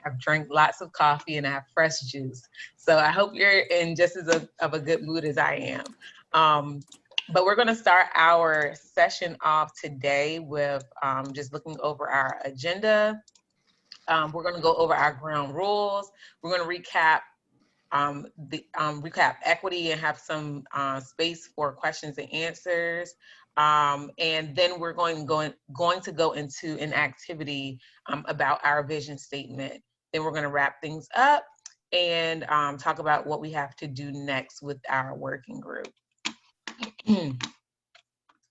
I've drank lots of coffee and I have fresh juice. So I hope you're in just as of a good mood as I am. But we're going to start our session off today with just looking over our agenda. We're going to go over our ground rules. We're going to recap recap equity and have some space for questions and answers. And then we're going to go into an activity about our vision statement. Then we're going to wrap things up and talk about what we have to do next with our working group.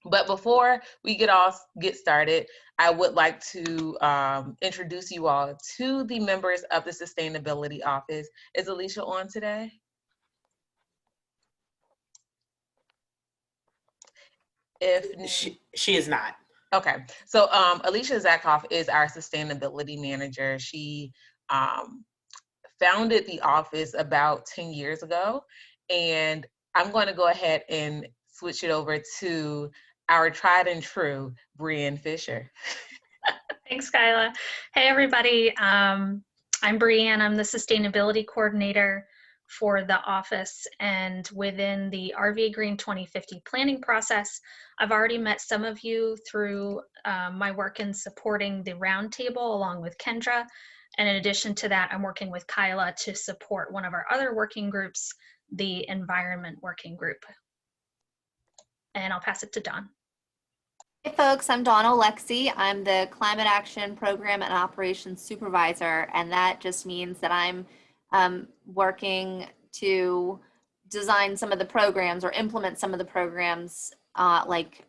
But before we get started, I would like to introduce you all to the members of the Sustainability Office. Is Alicia on today? She is not. Okay, so Alicia Zakhoff is our Sustainability Manager. She founded the office about 10 years ago, and I'm going to go ahead and switch it over to our tried and true Brianne Fisher. Thanks, Kyla. Hey, everybody. I'm Brianne. I'm the Sustainability Coordinator for the office, and within the RVAgreen 2050 planning process, I've already met some of you through my work in supporting the roundtable along with Kendra. And in addition to that, I'm working with Kyla to support one of our other working groups, the Environment Working Group. And I'll pass it to Dawn. Hey folks, I'm Dawn Alexi. I'm the Climate Action Program and Operations Supervisor, and that just means that I'm working to design some of the programs or implement some of the programs like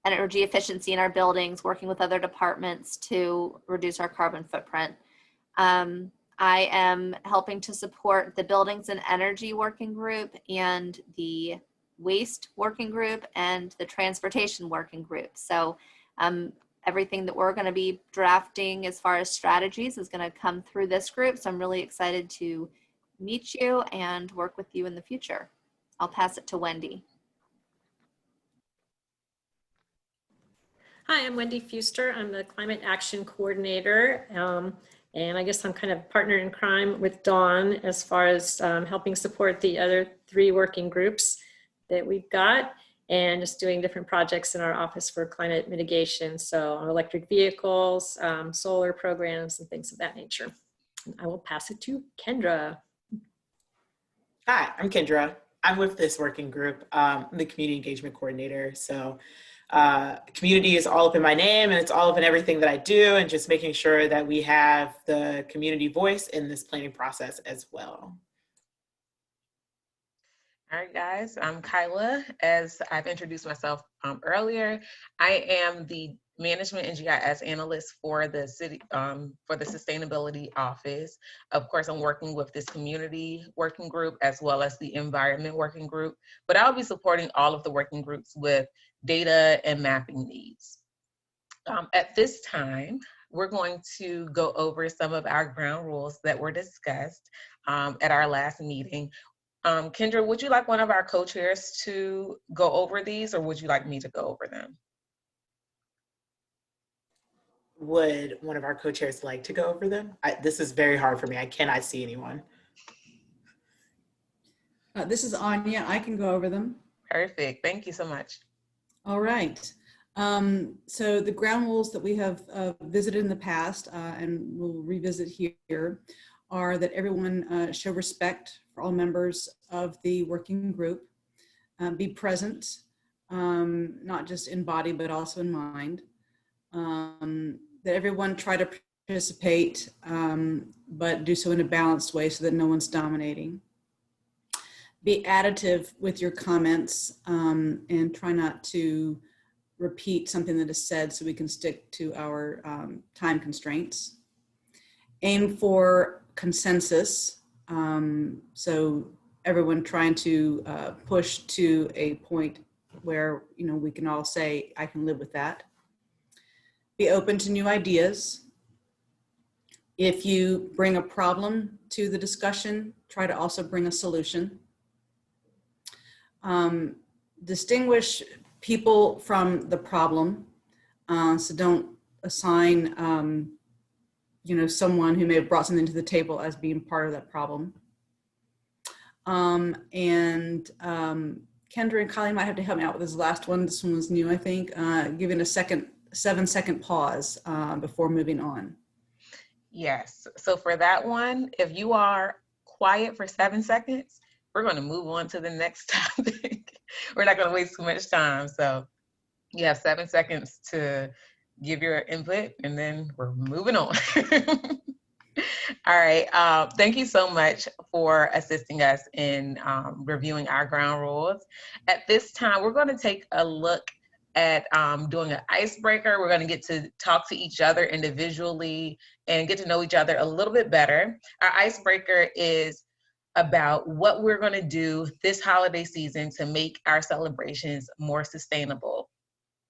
energy efficiency in our buildings, working with other departments to reduce our carbon footprint. I am helping to support the Buildings and Energy Working Group and the Waste Working Group and the Transportation Working Group. So everything that we're going to be drafting as far as strategies is going to come through this group. So I'm really excited to meet you and work with you in the future. I'll pass it to Wendy. Hi, I'm Wendy Fuster. I'm the Climate Action Coordinator. And I guess I'm kind of partner in crime with Dawn as far as helping support the other 3 working groups that we've got, and just doing different projects in our office for climate mitigation. So electric vehicles, solar programs, and things of that nature. And I will pass it to Kendra. Hi, I'm Kendra. I'm with this working group. I'm the Community Engagement Coordinator. So community is all up in my name, and it's all up in everything that I do, and just making sure that we have the community voice in this planning process as well. All right, guys, I'm Kyla. As I've introduced myself earlier, I am the Management and GIS Analyst for the city, for the Sustainability Office. Of course, I'm working with this community working group as well as the environment working group, but I'll be supporting all of the working groups with data and mapping needs. At this time, we're going to go over some of our ground rules that were discussed at our last meeting. Kendra, would you like one of our co-chairs to go over these, or would you like me to go over them? Would one of our co-chairs like to go over them? This is very hard for me. I cannot see anyone. This is Anya. I can go over them. Perfect. Thank you so much. All right. So the ground rules that we have visited in the past and we'll revisit here are that everyone show respect for all members of the working group, be present, not just in body, but also in mind, that everyone try to participate, but do so in a balanced way so that no one's dominating. Be additive with your comments and try not to repeat something that is said so we can stick to our time constraints. Aim for consensus, so everyone trying to push to a point where we can all say, I can live with that. Be open to new ideas. If you bring a problem to the discussion, try to also bring a solution. Distinguish people from the problem, so don't assign someone who may have brought something to the table as being part of that problem. Kendra and Kylie might have to help me out with this last one. This one was new, I think. Giving a 7-second pause before moving on. Yes. So for that one, if you are quiet for 7 seconds, we're going to move on to the next topic. We're not going to waste too much time. So you have 7 seconds to give your input, and then we're moving on. All right. Thank you so much for assisting us in reviewing our ground rules. At this time, we're going to take a look at doing an icebreaker. We're going to get to talk to each other individually and get to know each other a little bit better. Our icebreaker is about what we're going to do this holiday season to make our celebrations more sustainable.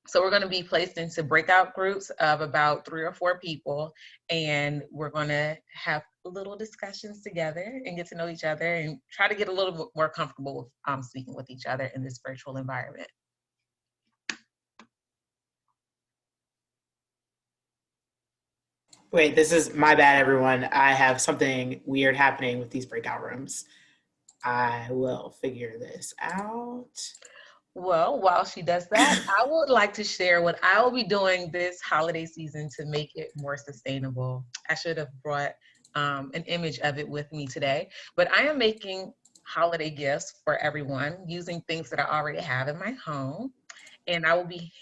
So we're going to be placed into breakout groups of about 3 or 4 people, and we're going to have little discussions together and get to know each other and try to get a little bit more comfortable with speaking with each other in this virtual environment. Wait, this is my bad, everyone. I have something weird happening with these breakout rooms. I will figure this out. Well, while she does that, I would like to share what I will be doing this holiday season to make it more sustainable. I should have brought an image of it with me today, but I am making holiday gifts for everyone using things that I already have in my home. And I will be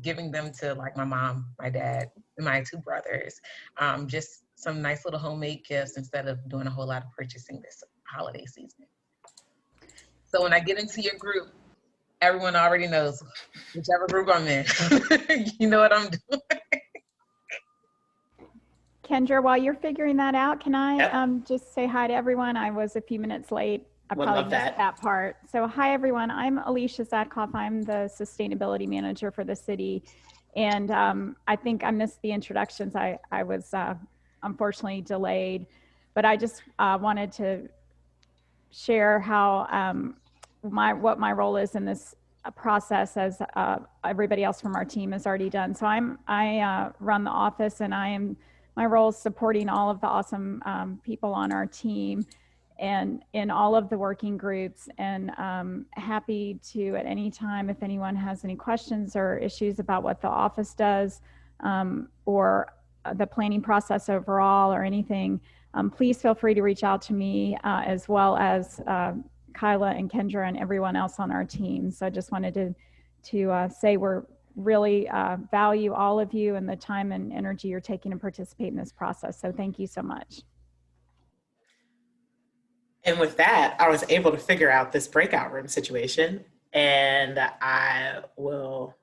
giving them to like my mom, my dad, and my 2 brothers. Just some nice little homemade gifts instead of doing a whole lot of purchasing this holiday season. So when I get into your group, everyone already knows whichever group I'm in. You know what I'm doing. Kendra, while you're figuring that out, can I Yep. just say hi to everyone? I was a few minutes late. I Would probably love missed that. that part. So hi, everyone. I'm Alicia Zadkoff. I'm the sustainability manager for the city. And I think I missed the introductions. I was unfortunately delayed, but I just wanted to share how what my role is in this process, as everybody else from our team has already done. So I run the office, and my role is supporting all of the awesome people on our team and in all of the working groups, and happy to at any time, if anyone has any questions or issues about what the office does or the planning process overall or anything, please feel free to reach out to me as well as Kyla and Kendra and everyone else on our team. So I just wanted to say we're really value all of you and the time and energy you're taking to participate in this process. So thank you so much. And with that, I was able to figure out this breakout room situation, and I will,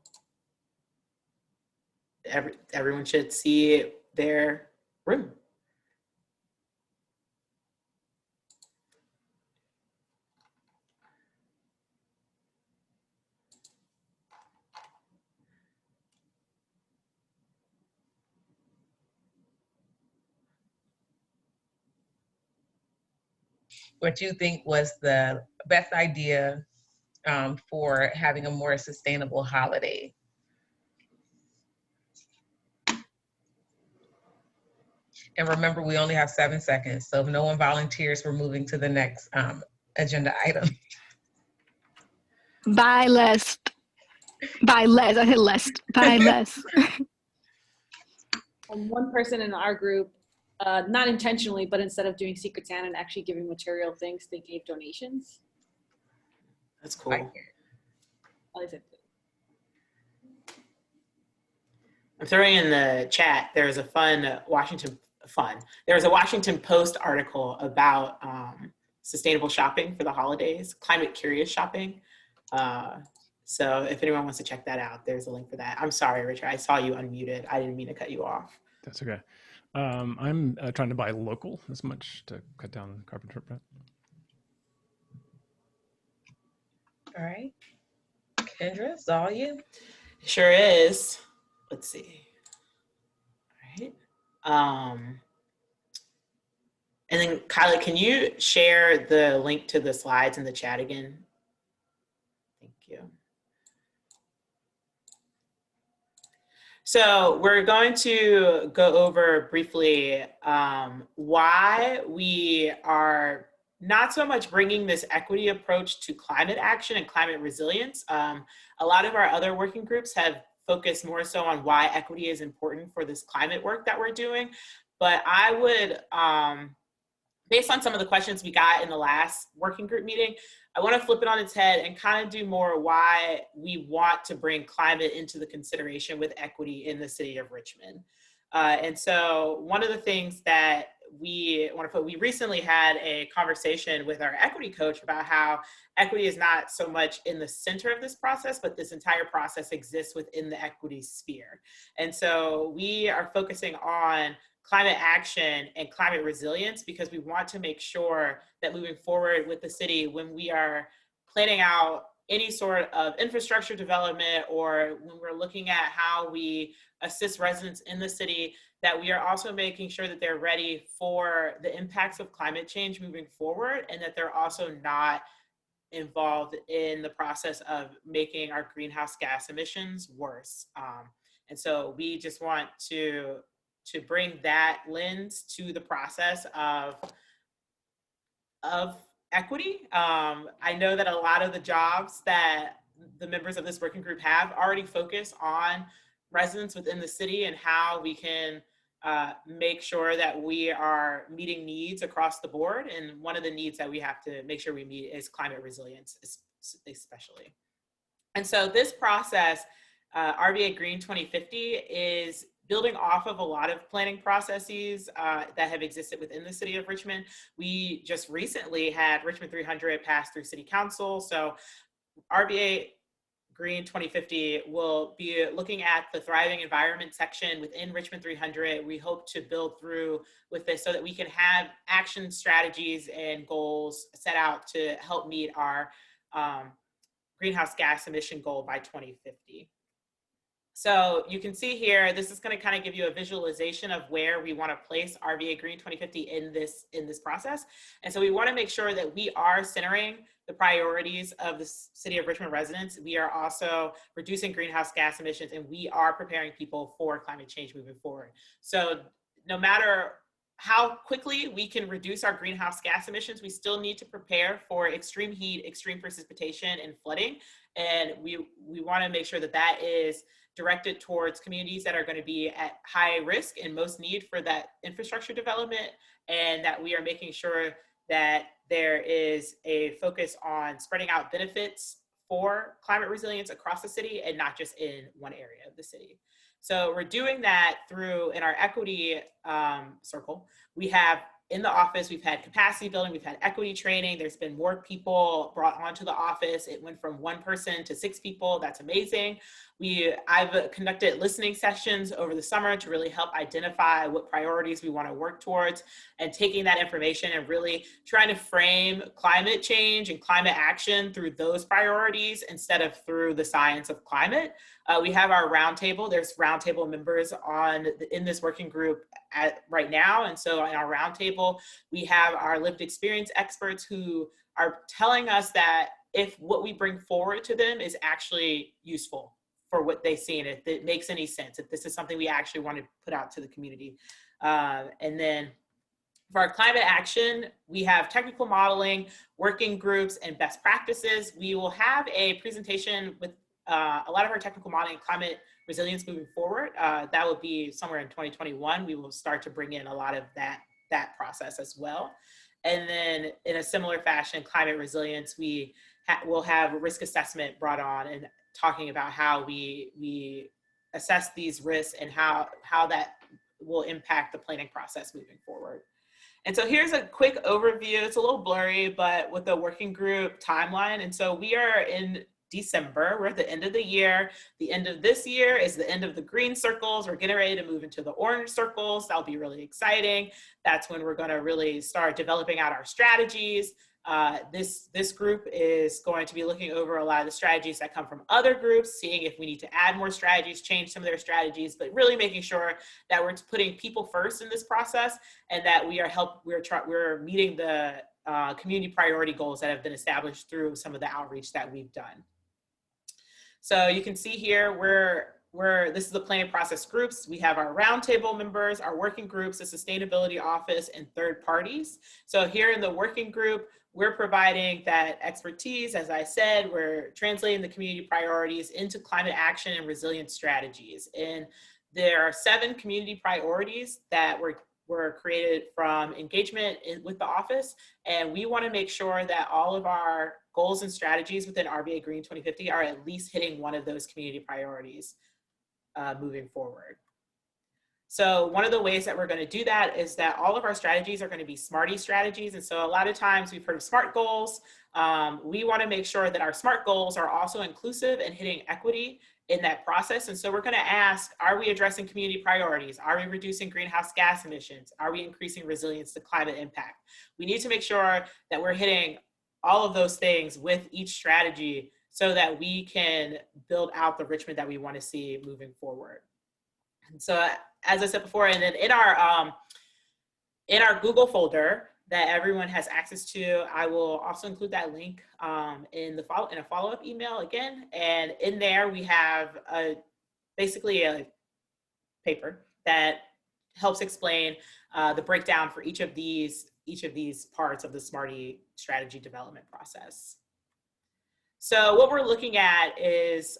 everyone should see their room. What you think was the best idea for having a more sustainable holiday? And remember, we only have 7 seconds. So if no one volunteers, we're moving to the next agenda item. Buy less. Buy less. I said less. Buy less. One person in our group, not intentionally, but instead of doing Secret Santa and actually giving material things, they gave donations. That's cool. I'm throwing in the chat, there's a there's a Washington Post article about sustainable shopping for the holidays, climate curious shopping. So if anyone wants to check that out, there's a link for that. I'm sorry, Richard, I saw you unmuted. I didn't mean to cut you off. That's okay. I'm trying to buy local as much to cut down the carbon footprint. All right. Kendra, it's all you. Sure is. Let's see. All right. And then Kyla, can you share the link to the slides in the chat again? Thank you. So we're going to go over briefly why we are not so much bringing this equity approach to climate action and climate resilience. A lot of our other working groups have focused more so on why equity is important for this climate work that we're doing. But I would, based on some of the questions we got in the last working group meeting, I want to flip it on its head and kind of do more why we want to bring climate into the consideration with equity in the city of Richmond. And so one of the things that we want to put, we recently had a conversation with our equity coach about how equity is not so much in the center of this process, but this entire process exists within the equity sphere. And so we are focusing on climate action and climate resilience because we want to make sure that moving forward with the city, when we are planning out any sort of infrastructure development or when we're looking at how we assist residents in the city, that we are also making sure that they're ready for the impacts of climate change moving forward and that they're also not involved in the process of making our greenhouse gas emissions worse. And so we just want to bring that lens to the process of equity. I know that a lot of the jobs that the members of this working group have already focus on residents within the city and how we can make sure that we are meeting needs across the board. And one of the needs that we have to make sure we meet is climate resilience, especially. And so this process, RVAgreen 2050, is building off of a lot of planning processes that have existed within the city of Richmond. We just recently had Richmond 300 pass through city council. So RVAgreen 2050 will be looking at the thriving environment section within Richmond 300. We hope to build through with this so that we can have action strategies and goals set out to help meet our greenhouse gas emission goal by 2050. So you can see here, this is going to kind of give you a visualization of where we want to place RVAgreen 2050 in this process. And so we want to make sure that we are centering the priorities of the city of Richmond residents. We are also reducing greenhouse gas emissions, and we are preparing people for climate change moving forward. So no matter how quickly we can reduce our greenhouse gas emissions, we still need to prepare for extreme heat, extreme precipitation, and flooding. And we want to make sure that that is directed towards communities that are going to be at high risk and most need for that infrastructure development, and that we are making sure that there is a focus on spreading out benefits for climate resilience across the city and not just in one area of the city. So we're doing that through, in our equity circle, we have in the office, we've had capacity building, we've had equity training, there's been more people brought onto the office. It went from 1 person to 6 people, that's amazing. I've conducted listening sessions over the summer to really help identify what priorities we want to work towards, and taking that information and really trying to frame climate change and climate action through those priorities instead of through the science of climate. We have our roundtable. There's roundtable members in this working group right now. And so in our roundtable, we have our lived experience experts who are telling us that if what we bring forward to them is actually useful for what they see, and if it makes any sense, if this is something we actually want to put out to the community. And then for our climate action, we have technical modeling, working groups, and best practices. We will have a presentation with a lot of our technical modeling and climate resilience moving forward. That will be somewhere in 2021. We will start to bring in a lot of that process as well. And then in a similar fashion, climate resilience, we will have risk assessment brought on and talking about how we assess these risks and how that will impact the planning process moving forward. And so here's a quick overview. It's a little blurry, but with the working group timeline. And so we are in December. We're at the end of the year. The end of this year is the end of the green circles. We're getting ready to move into the orange circles. That'll be really exciting. That's when we're going to really start developing out our strategies. This group is going to be looking over a lot of the strategies that come from other groups, seeing if we need to add more strategies, change some of their strategies, but really making sure that we're putting people first in this process, and that we're meeting the community priority goals that have been established through some of the outreach that we've done. So you can see here, we're this is the planning process groups. We have our roundtable members, our working groups, the sustainability office, and third parties. So here in the working group, we're providing that expertise. As I said, we're translating the community priorities into climate action and resilience strategies. And there are 7 community priorities that were created from engagement with the office. And we want to make sure that all of our goals and strategies within RVAgreen 2050 are at least hitting one of those community priorities moving forward. So one of the ways that we're going to do that is that all of our strategies are going to be SMARTY strategies. And so a lot of times we've heard of SMART goals. We want to make sure that our SMART goals are also inclusive and hitting equity in that process. And so we're going to ask, are we addressing community priorities? Are we reducing greenhouse gas emissions? Are we increasing resilience to climate impact? We need to make sure that we're hitting all of those things with each strategy so that we can build out the Richmond that we want to see moving forward. And so, as I said before, and then in our Google folder that everyone has access to, I will also include that link in a follow-up email again. And in there we have basically a paper that helps explain the breakdown for each of these parts of the SMARTY strategy development process. So what we're looking at is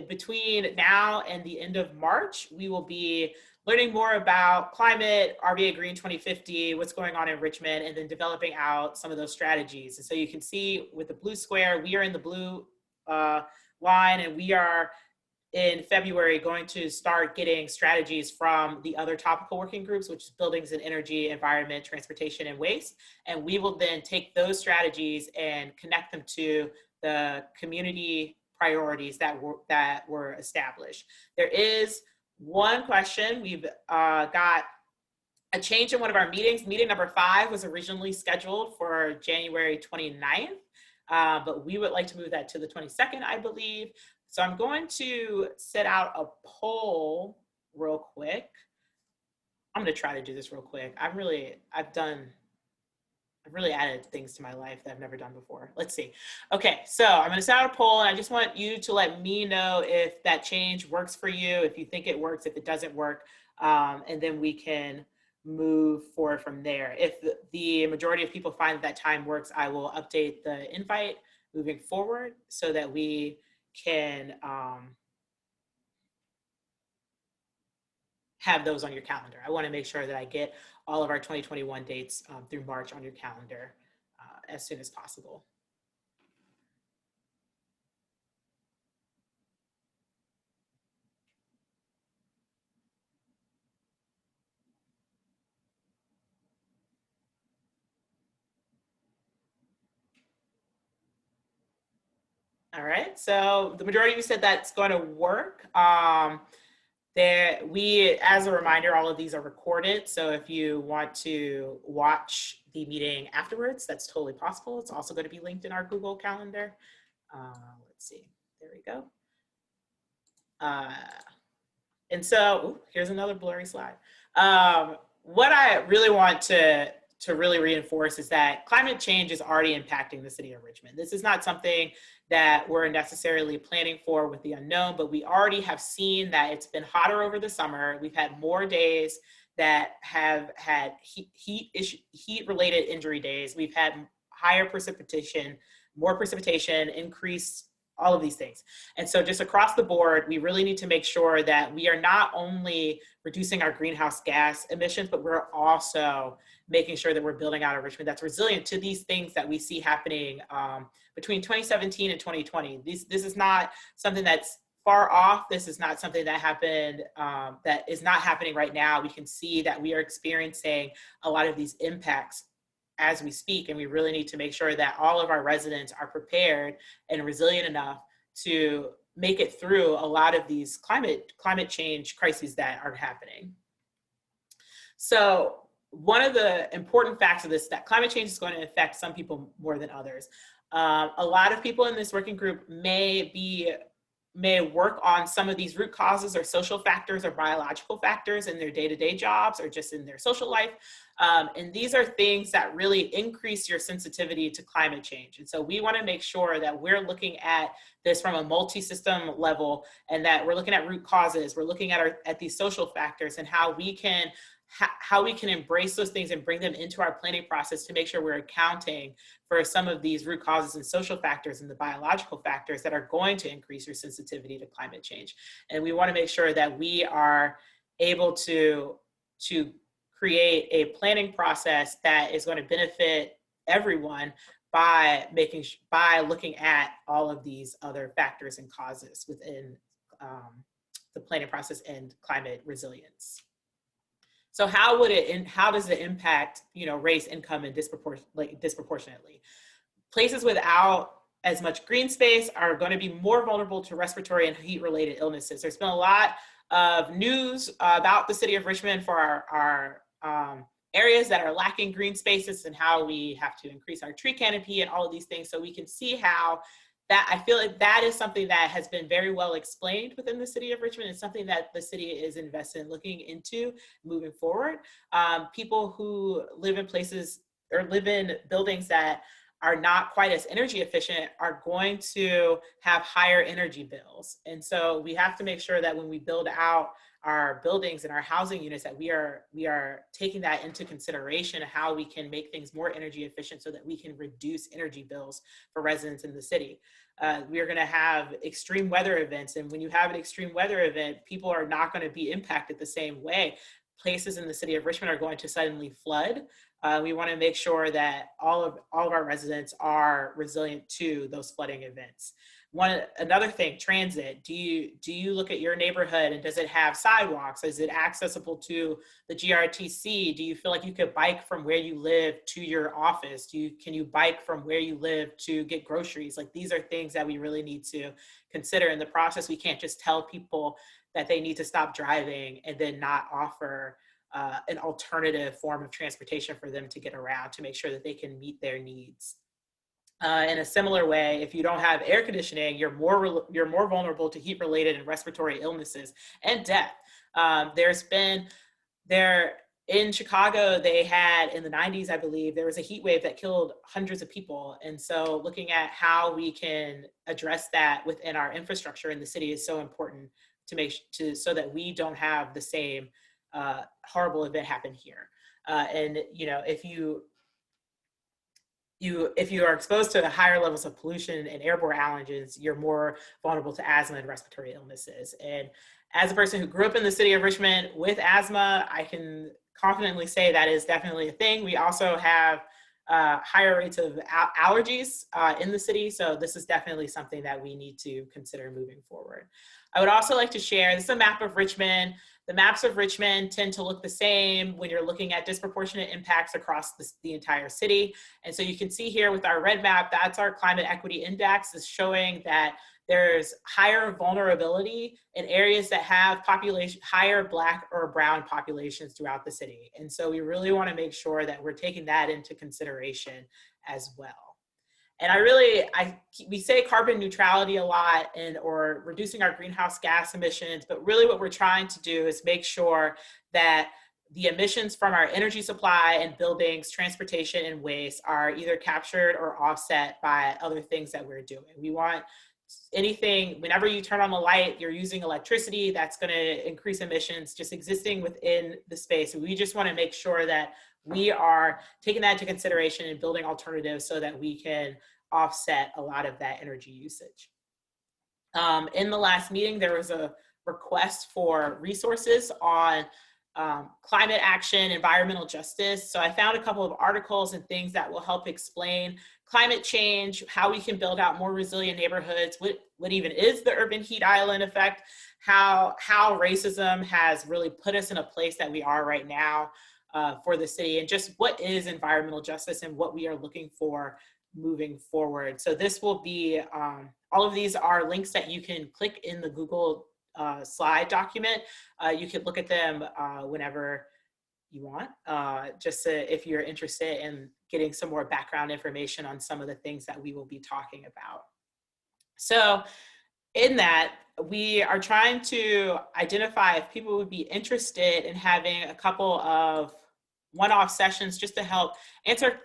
between now and the end of March, we will be learning more about climate, RVAgreen 2050, what's going on in Richmond, and then developing out some of those strategies. And so you can see with the blue square, we are in the blue line, and we are in February going to start getting strategies from the other topical working groups, which is buildings and energy, environment, transportation, and waste. And we will then take those strategies and connect them to the community priorities that were established. There is one question. We've got a change in one of our meetings. Meeting number 5 was originally scheduled for January 29th, but we would like to move that to the 22nd, I believe. So I'm going to set out a poll real quick. I'm going to try to do this real quick. I've really added things to my life that I've never done before. Let's see. Okay, so I'm going to set out a poll, and I just want you to let me know if that change works for you, if you think it works, if it doesn't work, and then we can move forward from there. If the majority of people find that time works, I will update the invite moving forward so that we can have those on your calendar. I want to make sure that I get all of our 2021 dates through March on your calendar as soon as possible. All right, so the majority of you said that's going to work. We, as a reminder, all of these are recorded. So if you want to watch the meeting afterwards, that's totally possible. It's also going to be linked in our Google Calendar. Let's see, there we go. And so, here's another blurry slide. What I really want to really reinforce is that climate change is already impacting the city of Richmond. This is not something that we're necessarily planning for with the unknown, but we already have seen that it's been hotter over the summer. We've had more days that have had heat-related injury days. We've had higher precipitation, more precipitation, increased, all of these things. And so just across the board, we really need to make sure that we are not only reducing our greenhouse gas emissions, but we're also making sure that we're building out a Richmond that's resilient to these things that we see happening between 2017 and 2020. This is not something that's far off. This is not something that happened, that is not happening right now. We can see that we are experiencing a lot of these impacts as we speak, and we really need to make sure that all of our residents are prepared and resilient enough to make it through a lot of these climate change crises that are happening. So one of the important facts of this is that climate change is going to affect some people more than others. A lot of people in this working group may may work on some of these root causes or social factors or biological factors in their day-to-day jobs or just in their social life. And these are things that really increase your sensitivity to climate change. And so we want to make sure that we're looking at this from a multi-system level, and that we're looking at root causes. We're looking at these social factors and how we can embrace those things and bring them into our planning process to make sure we're accounting for some of these root causes and social factors and the biological factors that are going to increase your sensitivity to climate change. And we want to make sure that we are able to create a planning process that is going to benefit everyone by looking at all of these other factors and causes within the planning process and climate resilience. So how does it impact, race, income, and disproportionately? Places without as much green space are going to be more vulnerable to respiratory and heat-related illnesses. There's been a lot of news about the city of Richmond for our areas that are lacking green spaces and how we have to increase our tree canopy and all of these things. So we can see how that, I feel like that is something that has been very well explained within the city of Richmond. It's something that the city is invested in looking into moving forward. People who live in places or live in buildings that are not quite as energy efficient are going to have higher energy bills. And so we have to make sure that when we build out our buildings and our housing units, that we are taking that into consideration, how we can make things more energy efficient so that we can reduce energy bills for residents in the city. We are going to have extreme weather events, and when you have an extreme weather event, people are not going to be impacted the same way. Places in the city of Richmond are going to suddenly flood. We want to make sure that all of our residents are resilient to those flooding events. Another thing, transit. Do you look at your neighborhood and does it have sidewalks? Is it accessible to the GRTC? Do you feel like you could bike from where you live to your office? Can you bike from where you live to get groceries? Like, these are things that we really need to consider in the process. We can't just tell people that they need to stop driving and then not offer an alternative form of transportation for them to get around to make sure that they can meet their needs. In a similar way, if you don't have air conditioning, you're more vulnerable to heat-related and respiratory illnesses and death. In Chicago, they had in the 90s, I believe, there was a heat wave that killed hundreds of people. And so looking at how we can address that within our infrastructure in the city is so important so that we don't have the same horrible event happen here. And if you are exposed to higher levels of pollution and airborne allergens, you're more vulnerable to asthma and respiratory illnesses. And as a person who grew up in the city of Richmond with asthma, I can confidently say that is definitely a thing. We also have higher rates of allergies in the city. So this is definitely something that we need to consider moving forward. I would also like to share, this is a map of Richmond. The maps of Richmond tend to look the same when you're looking at disproportionate impacts across the entire city. And so you can see here with our red map, that's our climate equity index, is showing that there's higher vulnerability in areas that have higher Black or brown populations throughout the city. And so we really want to make sure that we're taking that into consideration as well. And we say carbon neutrality a lot or reducing our greenhouse gas emissions, but really what we're trying to do is make sure that the emissions from our energy supply and buildings, transportation, and waste are either captured or offset by other things that we're doing. We want anything, whenever you turn on the light, you're using electricity, that's going to increase emissions just existing within the space. We just want to make sure that we are taking that into consideration and building alternatives so that we can offset a lot of that energy usage. In the last meeting, there was a request for resources on climate action, environmental justice. So I found a couple of articles and things that will help explain climate change, how we can build out more resilient neighborhoods, what even is the urban heat island effect, how racism has really put us in a place that we are right now for the city, and just what is environmental justice and what we are looking for moving forward. So this will be, all of these are links that you can click in the Google slide document. You can look at them whenever you want, if you're interested in getting some more background information on some of the things that we will be talking about. So in that, we are trying to identify if people would be interested in having a couple of one-off sessions just to help answer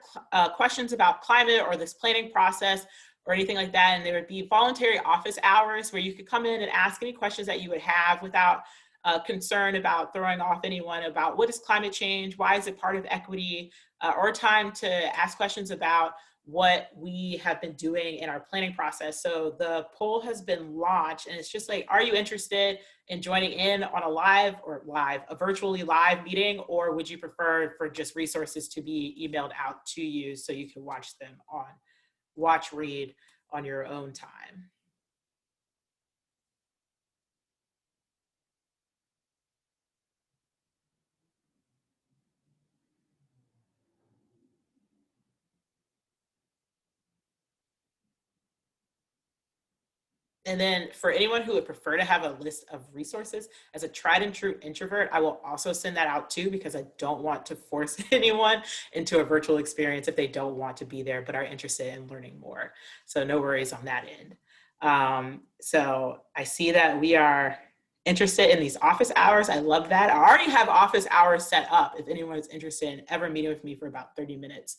questions about climate or this planning process or anything like that. And there would be voluntary office hours where you could come in and ask any questions that you would have without concern about throwing off anyone about what is climate change, why is it part of equity, or time to ask questions about what we have been doing in our planning process. So the poll has been launched, and it's just like, are you interested in joining in on a virtually live meeting, or would you prefer for just resources to be emailed out to you so you can watch them read on your own time? And then for anyone who would prefer to have a list of resources, as a tried and true introvert, I will also send that out too, because I don't want to force anyone into a virtual experience if they don't want to be there but are interested in learning more. So no worries on that end. So I see that we are interested in these office hours. I love that. I already have office hours set up if anyone is interested in ever meeting with me for about 30 minutes.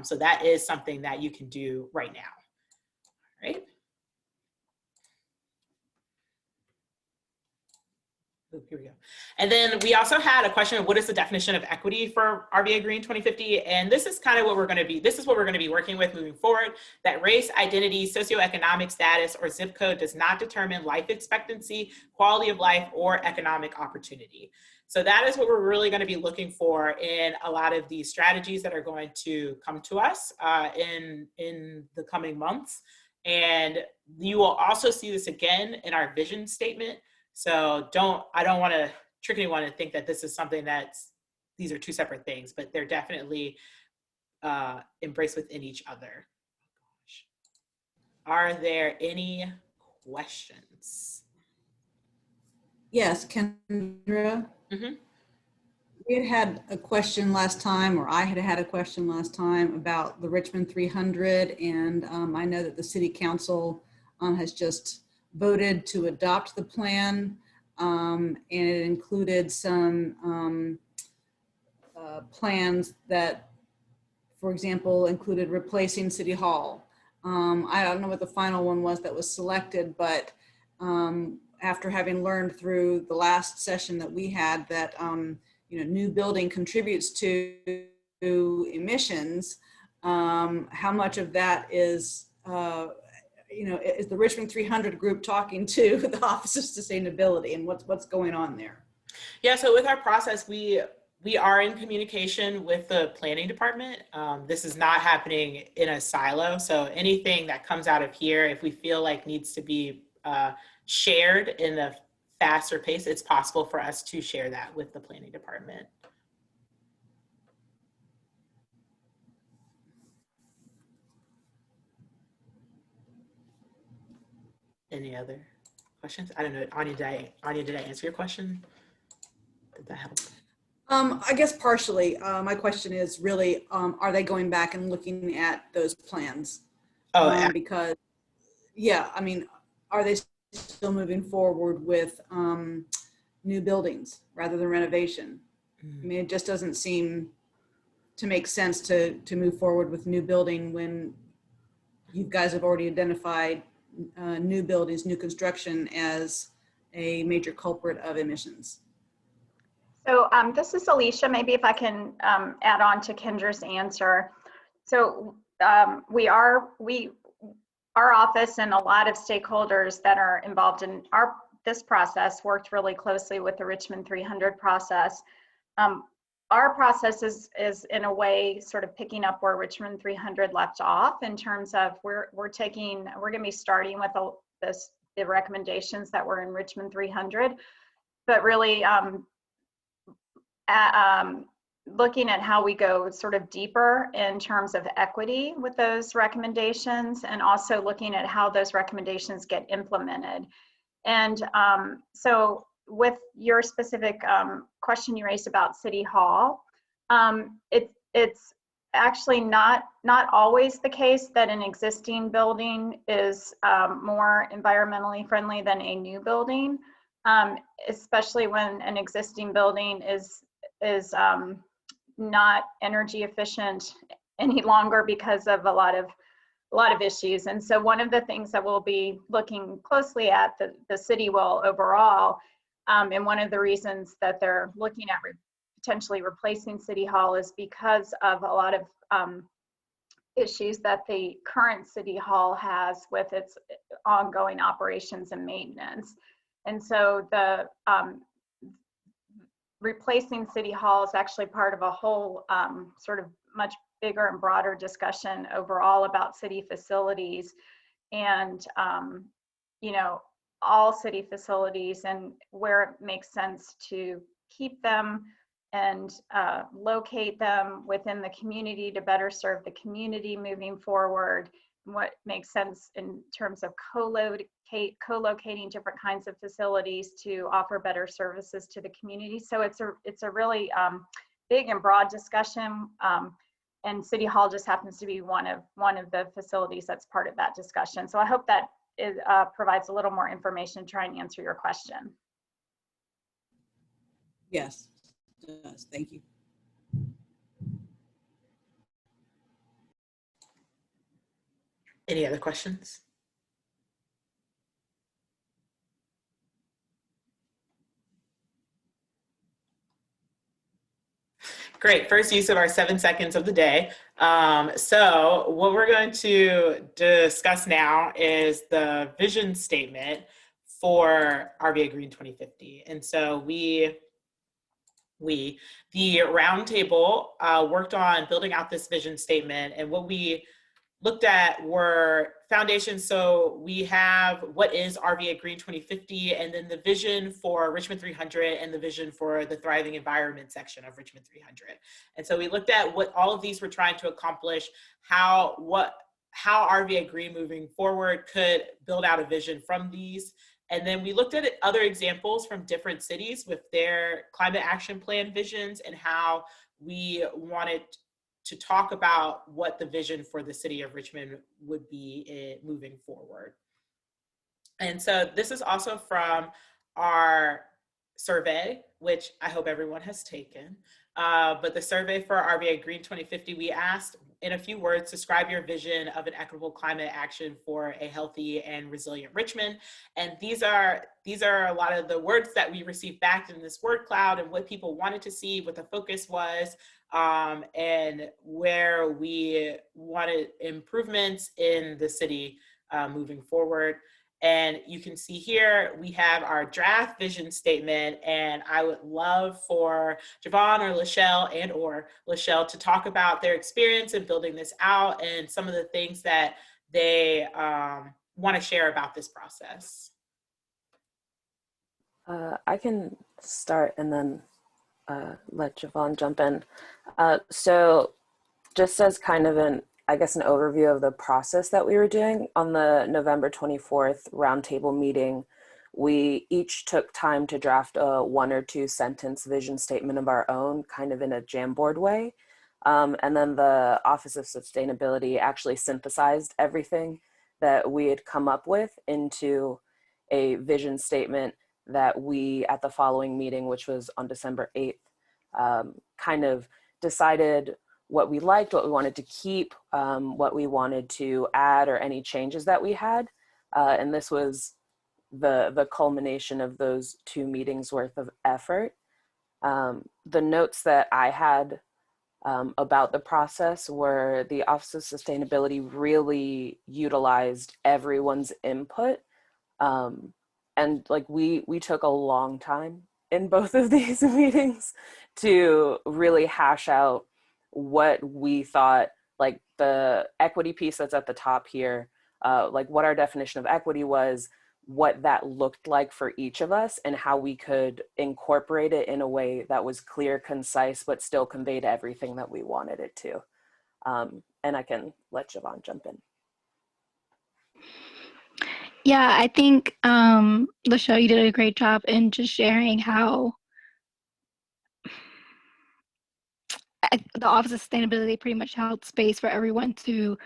So that is something that you can do right now. All right. Ooh, here we go. And then we also had a question of what is the definition of equity for RVAgreen 2050? And this is kind of what we're going to be working with moving forward, that race, identity, socioeconomic status, or zip code does not determine life expectancy, quality of life, or economic opportunity. So that is what we're really going to be looking for in a lot of these strategies that are going to come to us in the coming months. And you will also see this again in our vision statement. So I don't want to trick anyone to think that this is something these are two separate things, but they're definitely embraced within each other. Oh, gosh. Are there any questions? Yes, Kendra. Mm-hmm. We had a question last time, or I had a question last time about the Richmond 300, and I know that the City Council has just voted to adopt the plan, and it included some plans that, for example, included replacing City Hall. I don't know what the final one was that was selected, but after having learned through the last session that we had that new building contributes to emissions, how much of that is is the Richmond 300 group talking to the Office of Sustainability, and what's going on there? Yeah, so with our process, we are in communication with the planning department. This is not happening in a silo. So anything that comes out of here, if we feel like needs to be shared in a faster pace, it's possible for us to share that with the planning department. Any other questions? I don't know, Anya, did I answer your question? Did that help? I guess partially. My question is really, are they going back and looking at those plans? Because, yeah, I mean, are they still moving forward with new buildings rather than renovation? I mean, it just doesn't seem to make sense to move forward with new building when you guys have already identified new buildings, new construction as a major culprit of emissions. So this is Alicia. Maybe if I can add on to Kendra's answer. So our office and a lot of stakeholders that are involved in this process worked really closely with the Richmond 300 process. Our process is in a way sort of picking up where Richmond 300 left off in terms of we're going to be starting with the recommendations that were in Richmond 300, but really looking at how we go sort of deeper in terms of equity with those recommendations, and also looking at how those recommendations get implemented. And so with your specific question you raised about City Hall, it's actually not always the case that an existing building is more environmentally friendly than a new building, especially when an existing building is not energy efficient any longer because of a lot of issues. And so one of the things that we'll be looking closely at, the city will overall, and one of the reasons that they're looking at potentially replacing City Hall is because of a lot of issues that the current City Hall has with its ongoing operations and maintenance. And so the replacing City Hall is actually part of a whole sort of much bigger and broader discussion overall about city facilities and, you know, all city facilities and where it makes sense to keep them and locate them within the community to better serve the community moving forward. What makes sense in terms of co-locating different kinds of facilities to offer better services to the community. So it's a really big and broad discussion, and City Hall just happens to be one of the facilities that's part of that discussion. So I hope that provides a little more information to try and answer your question. Yes, it does. Thank you. Any other questions? Great, first use of our 7 seconds of the day. So what we're going to discuss now is the vision statement for RVAgreen 2050. And so the roundtable worked on building out this vision statement, and what we looked at were foundations. So we have what is RVAgreen 2050, and then the vision for Richmond 300 and the vision for the thriving environment section of Richmond 300. And so we looked at what all of these were trying to accomplish, how RVAgreen moving forward could build out a vision from these. And then we looked at other examples from different cities with their climate action plan visions and how we wanted to talk about what the vision for the city of Richmond would be moving forward. And so this is also from our survey, which I hope everyone has taken. But the survey for RVAgreen 2050, we asked, in a few words, describe your vision of an equitable climate action for a healthy and resilient Richmond. And these are a lot of the words that we received back in this word cloud and what people wanted to see, what the focus was, and where we wanted improvements in the city moving forward. And you can see here, we have our draft vision statement, and I would love for Javon or Lachelle to talk about their experience in building this out and some of the things that they want to share about this process. I can start and then let Javon jump in. So just as kind of an overview of the process that we were doing on the November 24th roundtable meeting, we each took time to draft a 1 or 2 sentence vision statement of our own, kind of in a Jamboard way. And then the Office of Sustainability actually synthesized everything that we had come up with into a vision statement that we, at the following meeting, which was on December 8th, kind of decided what we liked, what we wanted to keep, what we wanted to add, or any changes that we had. And this was the culmination of those 2 meetings worth of effort. The notes that I had about the process were the Office of Sustainability really utilized everyone's input. And like we took a long time in both of these meetings to really hash out what we thought, like the equity piece that's at the top here, like what our definition of equity was, what that looked like for each of us, and how we could incorporate it in a way that was clear, concise, but still conveyed everything that we wanted it to. And I can let Javon jump in. Yeah, I think Lachelle, you did a great job in just sharing how the Office of Sustainability pretty much held space for everyone to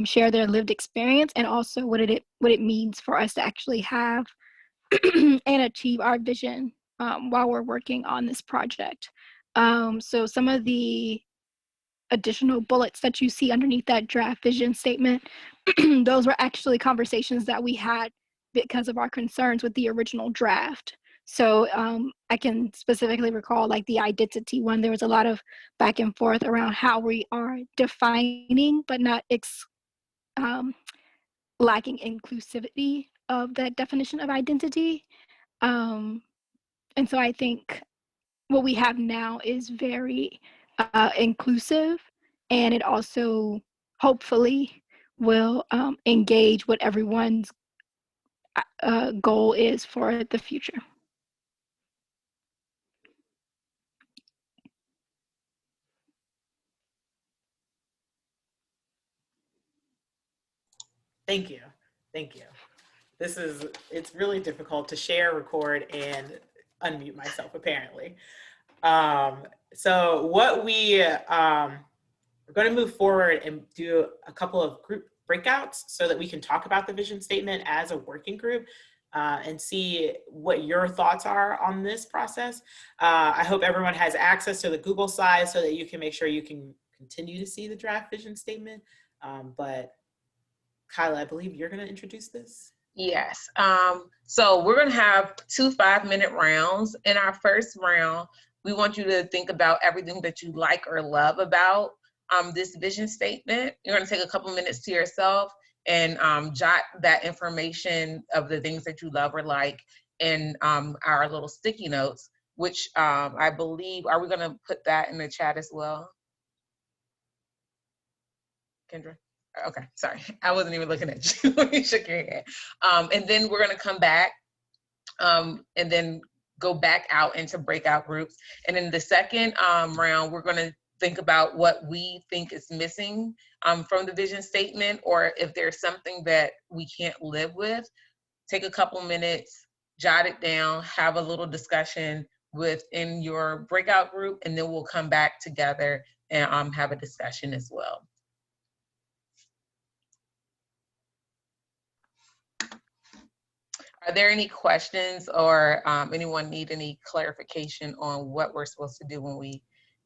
share their lived experience and also what it means for us to actually have and achieve our vision while we're working on this project. So some of the additional bullets that you see underneath that draft vision statement, those were actually conversations that we had because of our concerns with the original draft. So I can specifically recall like the identity one, there was a lot of back and forth around how we are defining, but not lacking inclusivity of that definition of identity. And so I think what we have now is very inclusive, and it also hopefully will engage what everyone's goal is for the future. Thank you. Thank you. It's really difficult to share, record, and unmute myself, apparently. So what we're going to move forward and do a couple of group breakouts so that we can talk about the vision statement as a working group and see what your thoughts are on this process. I hope everyone has access to the Google Slides so that you can make sure you can continue to see the draft vision statement. But Kyla, I believe you're going to introduce this. Yes. So we're going to have 2 5-minute rounds. In our first round, we want you to think about everything that you like or love about this vision statement. You're going to take a couple minutes to yourself and jot that information of the things that you love or like in our little sticky notes, which I believe, are we going to put that in the chat as well? Kendra? Okay, sorry. I wasn't even looking at you when you shook your head. And then we're gonna come back and then go back out into breakout groups. And in the second round, we're gonna think about what we think is missing from the vision statement, or if there's something that we can't live with. Take a couple minutes, jot it down, have a little discussion within your breakout group, and then we'll come back together and have a discussion as well. Are there any questions or anyone need any clarification on what we're supposed to do when we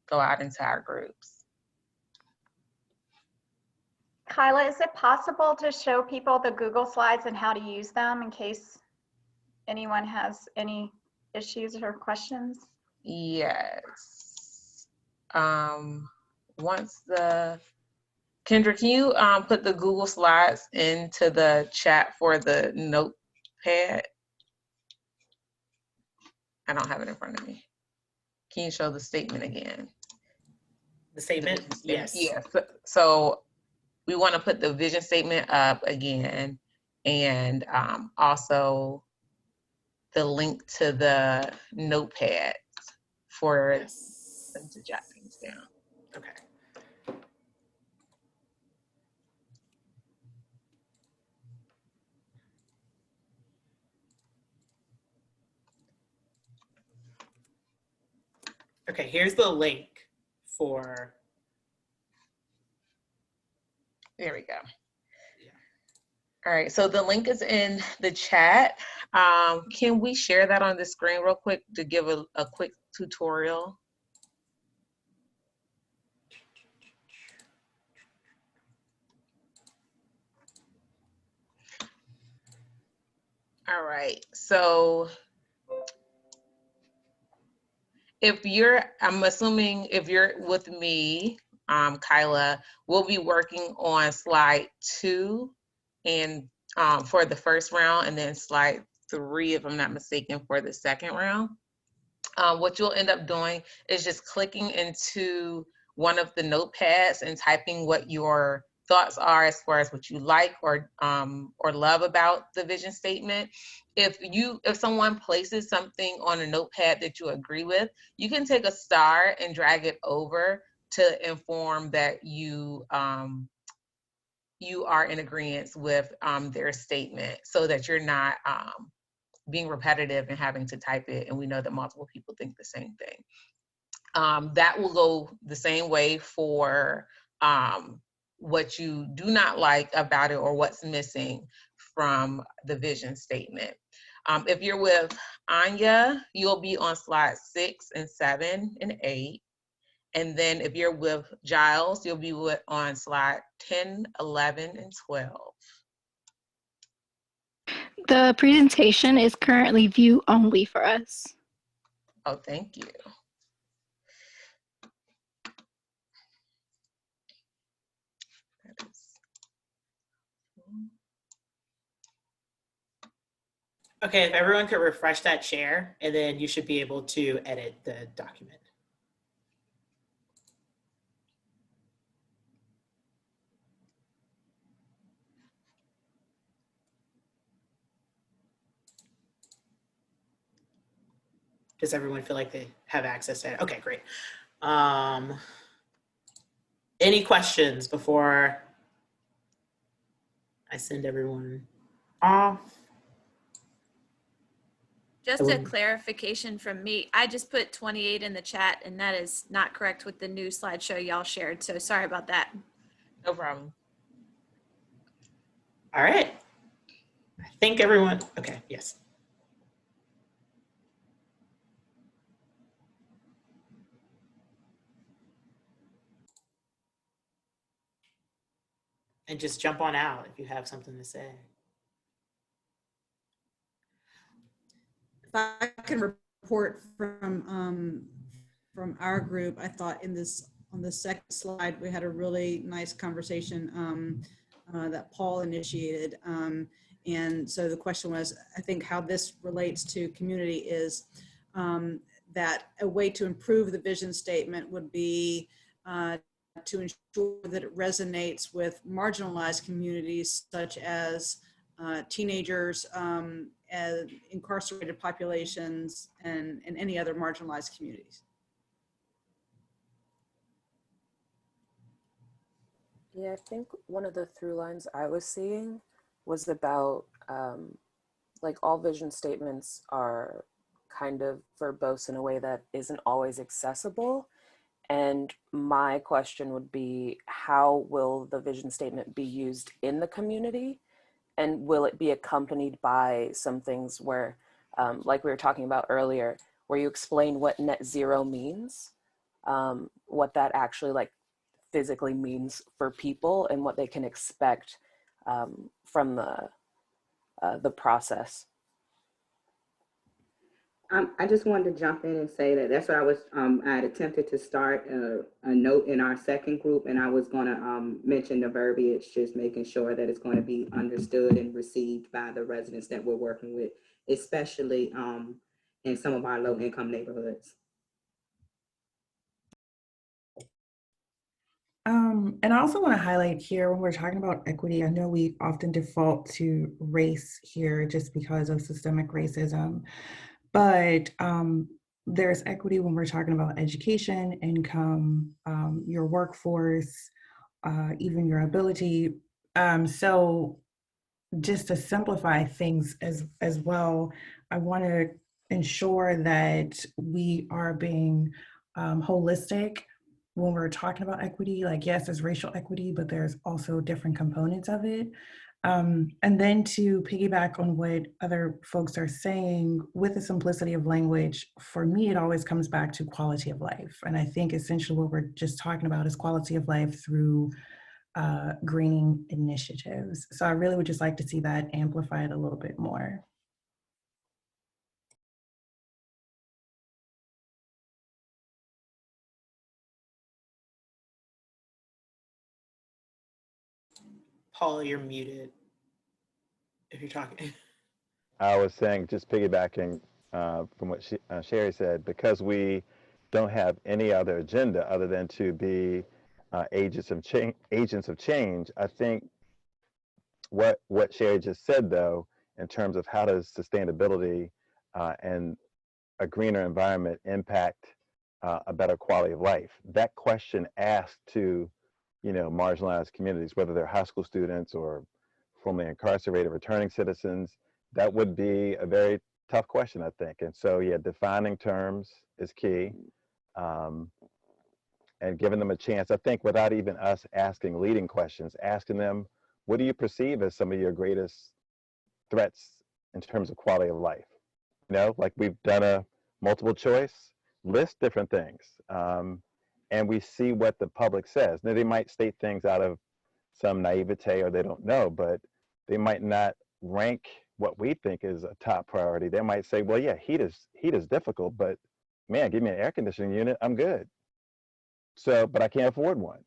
go out into our groups? Kyla, is it possible to show people the Google Slides and how to use them in case anyone has any issues or questions? Yes. Kendra, can you put the Google Slides into the chat for the notepad? I don't have it in front of me. Can you show the statement again? The statement? Yes. Yes. So we want to put the vision statement up again, and also the link to the notepad for them to jot things down. Okay. Okay, here's the link for. There we go. All right, so the link is in the chat. Can we share that on the screen real quick to give a quick tutorial? All right, so I'm assuming if you're with me, Kyla, we'll be working on slide 2 and for the first round, and then slide 3, if I'm not mistaken, for the second round. What you'll end up doing is just clicking into one of the notepads and typing what your thoughts are as far as what you like or love about the vision statement. If someone places something on a notepad that you agree with, you can take a star and drag it over to inform that you are in agreement with their statement, so that you're not being repetitive and having to type it, and we know that multiple people think the same thing. That will go the same way for what you do not like about it or what's missing from the vision statement. If you're with Anya, you'll be on slide 6 and 7 and 8. And then if you're with Giles, you'll be on slide 10, 11, and 12. The presentation is currently view only for us. Oh, thank you. Okay, if everyone could refresh that share, and then you should be able to edit the document. Does everyone feel like they have access to it? Okay, great. Any questions before I send everyone off? Just a clarification from me. I just put 28 in the chat, and that is not correct with the new slideshow y'all shared. So sorry about that. No problem. All right. I think everyone, okay, yes. And just jump on out if you have something to say. If I can report from our group, I thought on the second slide, we had a really nice conversation that Paul initiated. And so the question was, I think how this relates to community is that a way to improve the vision statement would be to ensure that it resonates with marginalized communities such as teenagers, and incarcerated populations, and any other marginalized communities. Yeah, I think one of the through lines I was seeing was about like all vision statements are kind of verbose in a way that isn't always accessible. And my question would be, how will the vision statement be used in the community? And will it be accompanied by some things where, like we were talking about earlier, where you explain what net zero means, what that actually like physically means for people and what they can expect from the process. I just wanted to jump in and say that that's what I was, I had attempted to start a note in our second group, and I was going to mention the verbiage, just making sure that it's going to be understood and received by the residents that we're working with, especially in some of our low-income neighborhoods. And I also want to highlight here when we're talking about equity, I know we often default to race here just because of systemic racism. But there's equity when we're talking about education, income, your workforce, even your ability. So just to simplify things as well, I want to ensure that we are being holistic when we're talking about equity. Like, yes, there's racial equity, but there's also different components of it. And then to piggyback on what other folks are saying, with the simplicity of language, for me, it always comes back to quality of life. And I think essentially what we're just talking about is quality of life through greening initiatives. So I really would just like to see that amplified a little bit more. Paul, you're muted if you're talking. I was saying, just piggybacking from what Sherry said, because we don't have any other agenda other than to be agents of change. I think what Sherry just said, though, in terms of how does sustainability and a greener environment impact a better quality of life, that question asked to, marginalized communities, whether they're high school students or formerly incarcerated returning citizens, that would be a very tough question, I think. And so, yeah, defining terms is key. and giving them a chance, I think, without even us asking leading questions, asking them, what do you perceive as some of your greatest threats in terms of quality of life? You know, like we've done a multiple choice, list different things, and we see what the public says. Now, they might state things out of some naivete or they don't know, but they might not rank what we think is a top priority. They might say, well, yeah, heat is difficult, but man, give me an air conditioning unit, I'm good. So, but I can't afford one.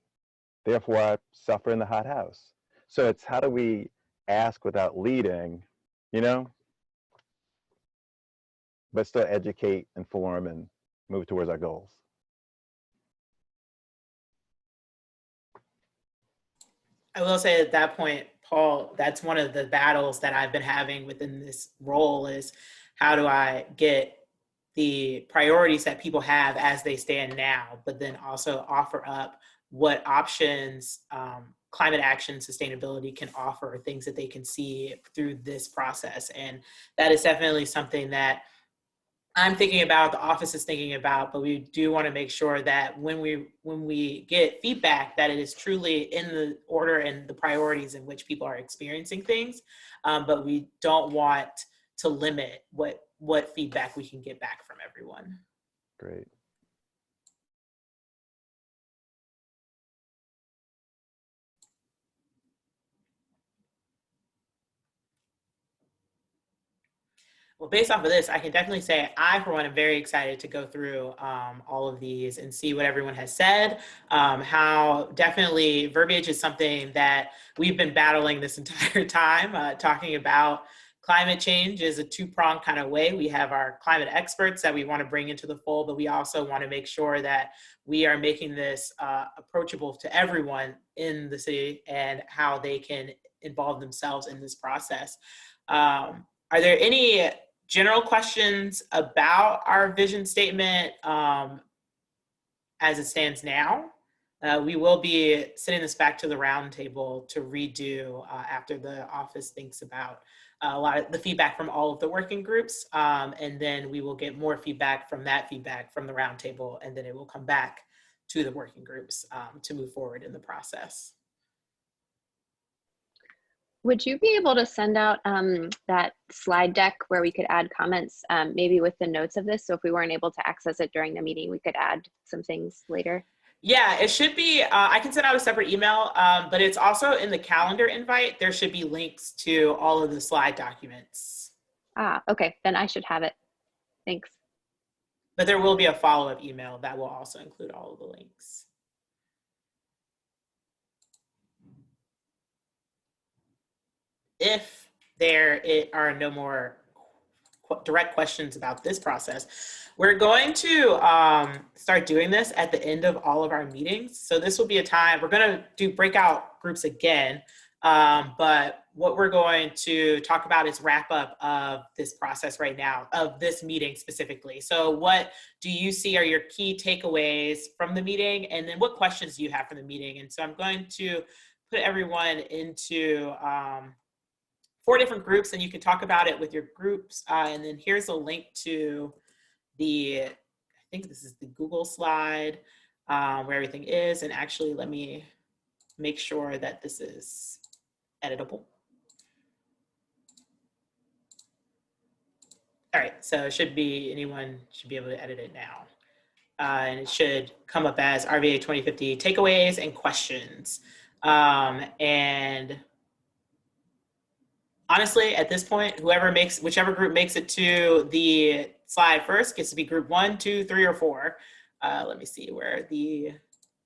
Therefore, I suffer in the hot house. So it's how do we ask without leading, you know, but still educate, inform, and move towards our goals. I will say at that point, Paul, that's one of the battles that I've been having within this role is how do I get the priorities that people have as they stand now, but then also offer up what options climate action sustainability can offer, things that they can see through this process. And that is definitely something that I'm thinking about, the office is thinking about, but we do want to make sure that when we get feedback, that it is truly in the order and the priorities in which people are experiencing things. But we don't want to limit what feedback we can get back from everyone. Great. Well, based off of this, I can definitely say I, for one, am very excited to go through all of these and see what everyone has said. How definitely verbiage is something that we've been battling this entire time, talking about climate change is a two-pronged kind of way. We have our climate experts that we want to bring into the fold, but we also want to make sure that we are making this approachable to everyone in the city and how they can involve themselves in this process. Are there any general questions about our vision statement as it stands now? We will be sending this back to the roundtable to redo after the office thinks about a lot of the feedback from all of the working groups. And then we will get more feedback from that feedback from the roundtable, and then it will come back to the working groups to move forward in the process. Would you be able to send out that slide deck where we could add comments, maybe with the notes of this? So if we weren't able to access it during the meeting, we could add some things later. Yeah, it should be, I can send out a separate email, but it's also in the calendar invite. There should be links to all of the slide documents. Ah, okay, then I should have it. Thanks. But there will be a follow-up email that will also include all of the links. If there are no more direct questions about this process, we're going to start doing this at the end of all of our meetings. So this will be a time, we're going to do breakout groups again, but what we're going to talk about is wrap up of this process right now, of this meeting specifically. So what do you see are your key takeaways from the meeting? And then what questions do you have from the meeting? And so I'm going to put everyone into 4 different groups, and you can talk about it with your groups. And then here's a link to I think this is the Google slide where everything is. And actually, let me make sure that this is editable. All right, so it should be, anyone should be able to edit it now. And it should come up as RVA 2050 takeaways and questions. And honestly, at this point, whichever group makes it to the slide first gets to be group 1, 2, 3, or 4. Let me see where the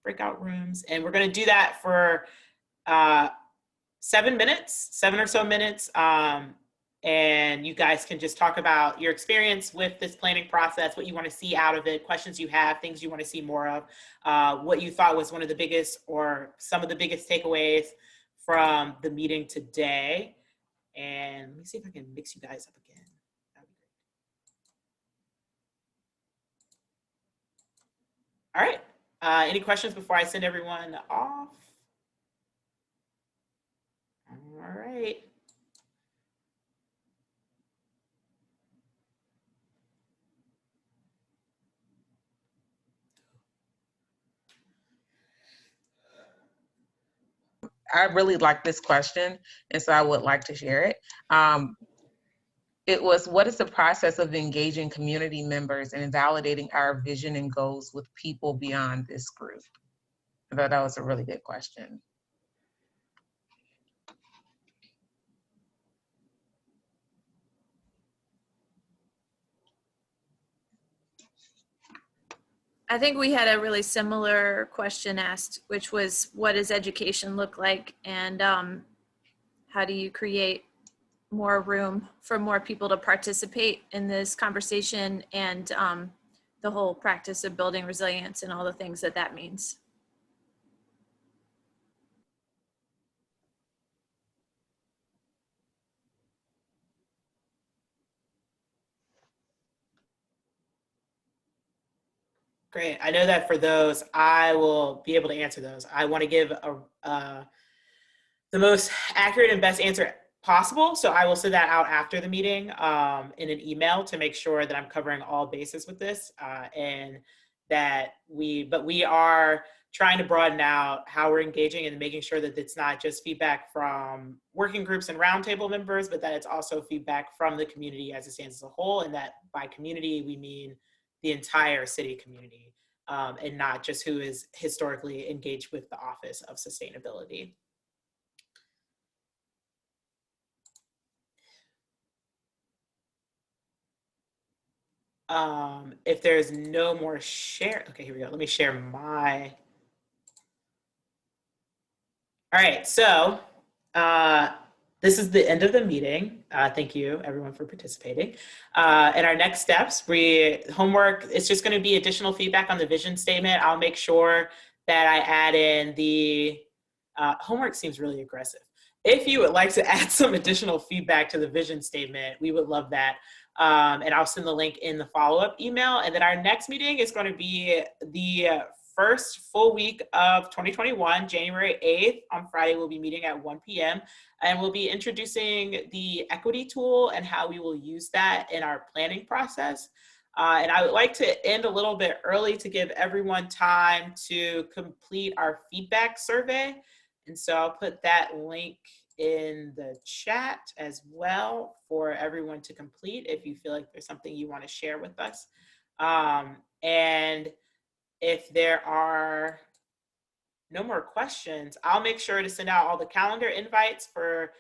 breakout rooms, and we're going to do that for 7 or so minutes. And you guys can just talk about your experience with this planning process, what you want to see out of it, questions you have, things you want to see more of, what you thought was one of the biggest or some of the biggest takeaways from the meeting today. And let me see if I can mix you guys up again. That'd be great. All right. Any questions before I send everyone off? All right. I really like this question, and so I would like to share it. It was, what is the process of engaging community members and validating our vision and goals with people beyond this group? I thought that was a really good question. I think we had a really similar question asked, which was, what does education look like? And how do you create more room for more people to participate in this conversation and the whole practice of building resilience and all the things that that means? Great. I know that for those, I will be able to answer those. I want to give the most accurate and best answer possible. So I will send that out after the meeting in an email to make sure that I'm covering all bases with this and that we are trying to broaden out how we're engaging and making sure that it's not just feedback from working groups and roundtable members, but that it's also feedback from the community as it stands as a whole. And that by community, we mean the entire city community and not just who is historically engaged with the Office of Sustainability. If there's no more share, okay, here we go. Let me share my. All right, so this is the end of the meeting. Thank you everyone for participating. And our next steps, homework, it's just gonna be additional feedback on the vision statement. I'll make sure that I add in the, homework seems really aggressive. If you would like to add some additional feedback to the vision statement, we would love that. And I'll send the link in the follow-up email. And then our next meeting is going to be the first full week of 2021, January 8th. On Friday, we'll be meeting at 1 p.m. and we'll be introducing the equity tool and how we will use that in our planning process. And I would like to end a little bit early to give everyone time to complete our feedback survey. And so I'll put that link in the chat as well for everyone to complete if you feel like there's something you want to share with us. And if there are no more questions, I'll make sure to send out all the calendar invites for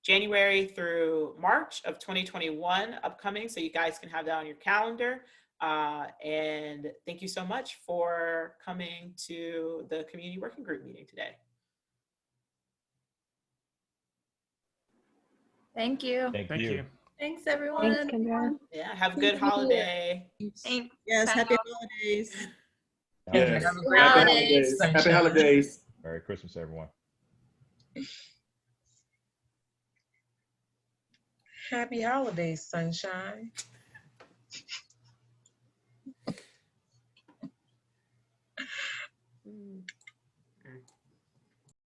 January through March of 2021 upcoming, so you guys can have that on your calendar. And thank you so much for coming to the community working group meeting today. Thank you. Thank you. Thanks, everyone. Thanks, Kendra. Yeah, have a good holiday. Thanks. Yes, happy holidays. Have Yes. a great Happy holiday, holidays. Happy sunshine. holidays. Merry Christmas, everyone. Happy holidays, sunshine.